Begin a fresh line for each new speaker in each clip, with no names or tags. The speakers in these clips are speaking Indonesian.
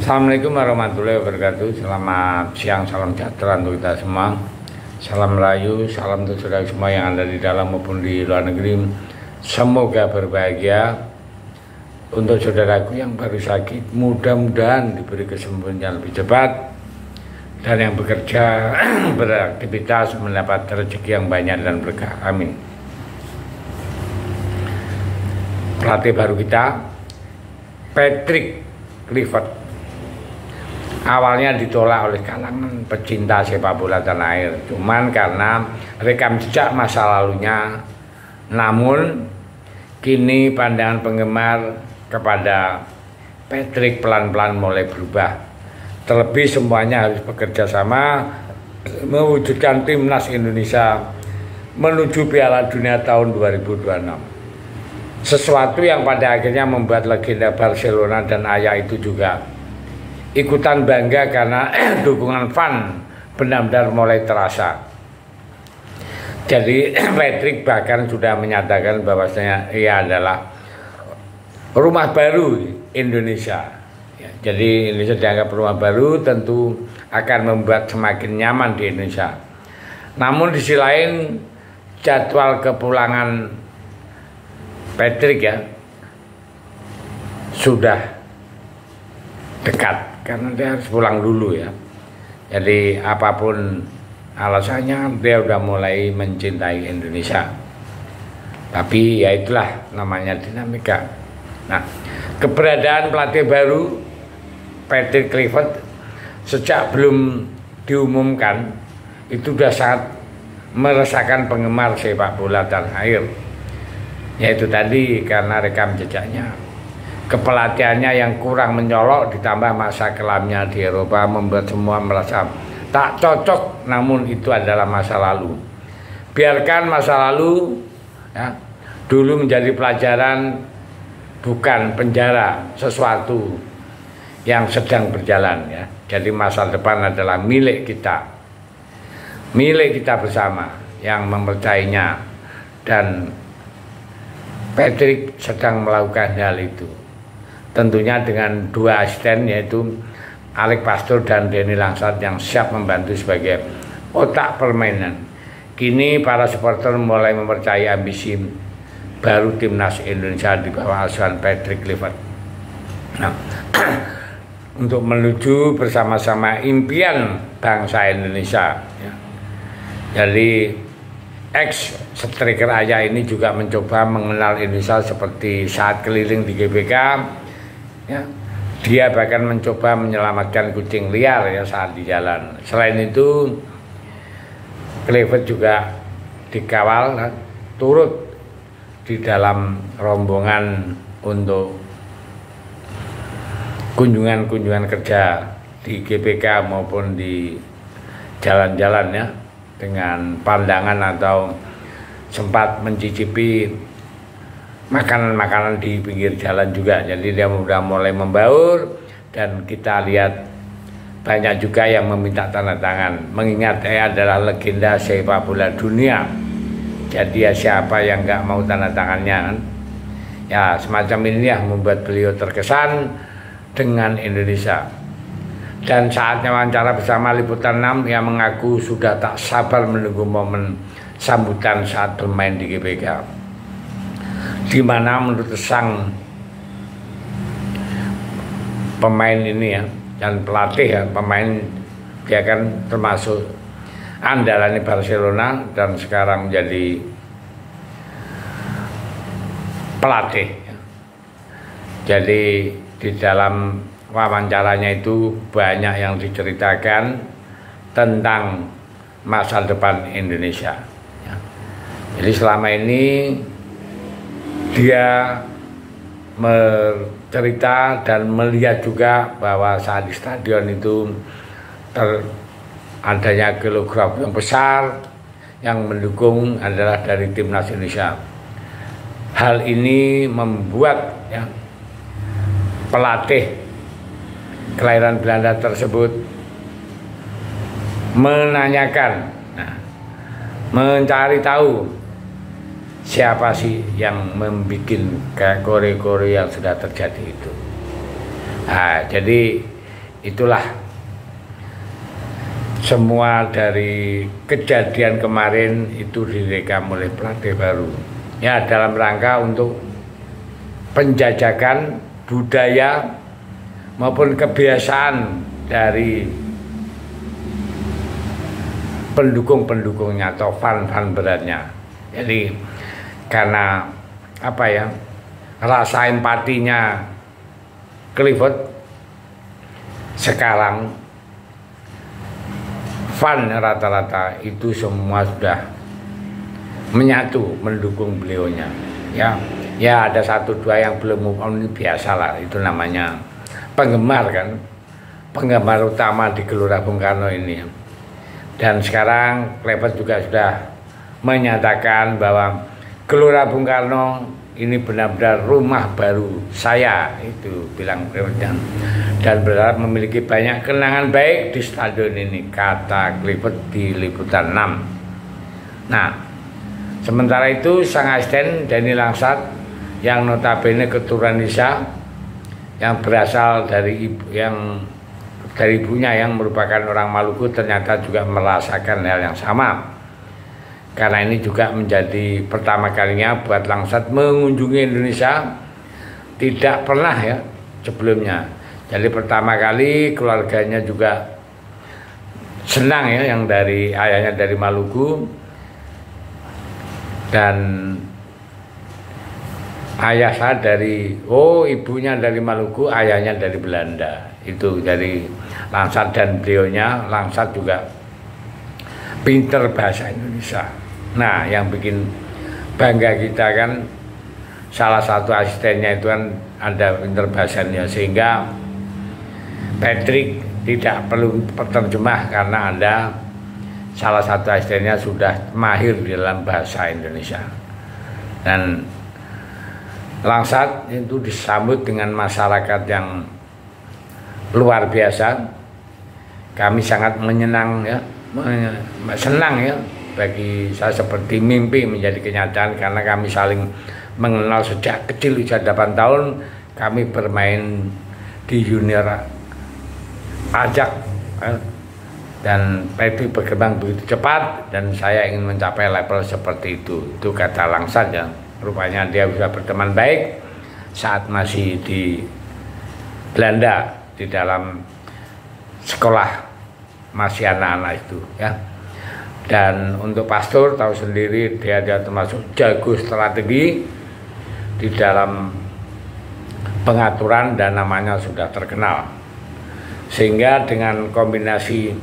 Assalamualaikum warahmatullahi wabarakatuh. Selamat siang, salam sejahtera untuk kita semua. Salam Melayu, salam untuk saudara semua yang ada di dalam maupun di luar negeri. Semoga berbahagia. Untuk saudaraku yang baru sakit, mudah-mudahan diberi kesembuhan yang lebih cepat. Dan yang bekerja, beraktivitas, mendapat rezeki yang banyak dan berkah. Amin. Pelatih baru kita, Patrick Kluivert, awalnya ditolak oleh kalangan pecinta sepak bola tanah air, cuman karena rekam jejak masa lalunya. Namun kini pandangan penggemar kepada Patrick pelan-pelan mulai berubah. Terlebih semuanya harus bekerja sama mewujudkan timnas Indonesia menuju Piala Dunia tahun 2026. Sesuatu yang pada akhirnya membuat legenda Barcelona dan ayah itu juga ikutan bangga karena dukungan fan benar-benar mulai terasa. Jadi Patrick bahkan sudah menyatakan bahwasanya ia adalah rumah baru Indonesia. Ya, jadi Indonesia dianggap rumah baru, tentu akan membuat semakin nyaman di Indonesia. Namun di sisi lain jadwal kepulangan Patrick ya sudah dekat karena dia harus pulang dulu ya. Jadi apapun alasannya dia udah mulai mencintai Indonesia. Tapi ya itulah namanya dinamika. Nah, keberadaan pelatih baru Patrick Kluivert sejak belum diumumkan itu sudah sangat meresahkan penggemar sepak bola tanah air. Yaitu tadi karena rekam jejaknya, kepelatihannya yang kurang menyolok ditambah masa kelamnya di Eropa membuat semua merasa tak cocok. Namun itu adalah masa lalu. Biarkan masa lalu ya, dulu menjadi pelajaran, bukan penjara sesuatu yang sedang berjalan ya. Jadi masa depan adalah milik kita bersama yang mempercayainya, dan Patrick sedang melakukan hal itu. Tentunya dengan dua asisten yaitu Alex Pastor dan Denny Langsat yang siap membantu sebagai otak permainan. Kini para supporter mulai mempercayai ambisi baru timnas Indonesia di bawah asuhan Patrick Kluivert. Nah, untuk menuju bersama-sama impian bangsa Indonesia. Ya. Jadi ex-striker ayah ini juga mencoba mengenal Indonesia seperti saat keliling di GBK. Ya. Dia bahkan mencoba menyelamatkan kucing liar ya saat di jalan. Selain itu, Kluivert juga dikawal turut di dalam rombongan untuk kunjungan kerja di GBK maupun di jalan-jalan ya, dengan pandangan atau sempat mencicipi makanan-makanan di pinggir jalan juga. Jadi dia sudah mulai membaur dan kita lihat banyak juga yang meminta tanda tangan, mengingat dia adalah legenda sepak bola dunia. Jadi ya siapa yang nggak mau tanda tangannya kan? Ya semacam ini ya membuat beliau terkesan dengan Indonesia. Dan saatnya wawancara bersama Liputan 6, ia mengaku sudah tak sabar menunggu momen sambutan saat bermain di GBK, di mana menurut sang pemain ini ya dan pelatih ya, pemain dia kan termasuk andalan Barcelona dan sekarang menjadi pelatih. Jadi di dalam wawancaranya itu banyak yang diceritakan tentang masa depan Indonesia. Jadi selama ini dia bercerita dan melihat juga bahwa saat di stadion itu adanya kilogram yang besar yang mendukung adalah dari timnas Indonesia. Hal ini membuat ya, pelatih kelahiran Belanda tersebut menanyakan, mencari tahu siapa sih yang membuat kayak kore-kore yang sudah terjadi itu. Nah, jadi itulah semua dari kejadian kemarin itu direkam oleh pelatih baru ya, dalam rangka untuk penjajakan budaya maupun kebiasaan dari pendukung-pendukungnya atau fan-fan beratnya. Jadi karena apa ya, rasa empatinya Clifford, sekarang fan rata-rata itu semua sudah menyatu mendukung beliaunya. Ya ada satu dua yang belum move on, ini biasalah, itu namanya penggemar kan, penggemar utama di Gelora Bung Karno ini. Dan sekarang Clifford juga sudah menyatakan bahwa Gelora Bung Karno ini benar-benar rumah baru saya, itu bilang Clifford, dan berharap memiliki banyak kenangan baik di stadion ini, kata Clifford di Liputan 6. Nah, sementara itu sang asisten Denny Langsat yang notabene keturunan Indonesia, yang berasal dari ibunya yang merupakan orang Maluku, ternyata juga merasakan hal yang sama. Karena ini juga menjadi pertama kalinya buat Langsat mengunjungi Indonesia, tidak pernah ya sebelumnya. Jadi pertama kali keluarganya juga senang ya, yang dari ayahnya dari Maluku dan ayah saya ibunya dari Maluku, ayahnya dari Belanda. Itu dari Langsat, dan beliaunya Langsat juga pinter bahasa Indonesia. Nah, yang bikin bangga kita kan salah satu asistennya itu kan ada pinter bahasanya, sehingga Patrick tidak perlu penerjemah karena ada salah satu asistennya sudah mahir di dalam bahasa Indonesia. Dan Langsat itu disambut dengan masyarakat yang luar biasa. Kami sangat senang ya, bagi saya seperti mimpi menjadi kenyataan, karena kami saling mengenal sejak kecil, usia 8 tahun kami bermain di junior ajak, dan Patrick berkembang begitu cepat dan saya ingin mencapai level seperti itu kata Langsat ya. Rupanya dia bisa berteman baik saat masih di Belanda, di dalam sekolah masih anak-anak itu ya. Dan untuk Pastor tahu sendiri, dia termasuk jago strategi di dalam pengaturan dan namanya sudah terkenal. Sehingga dengan kombinasi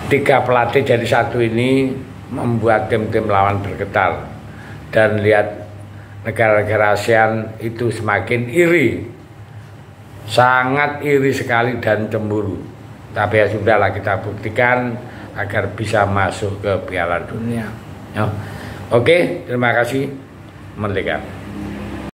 3 pelatih jadi satu ini membuat tim-tim lawan bergetar, dan lihat negara-negara ASEAN itu semakin iri, sangat iri sekali dan cemburu. Tapi ya sudahlah, kita buktikan agar bisa masuk ke Piala Dunia. Oke, terima kasih. Merdeka.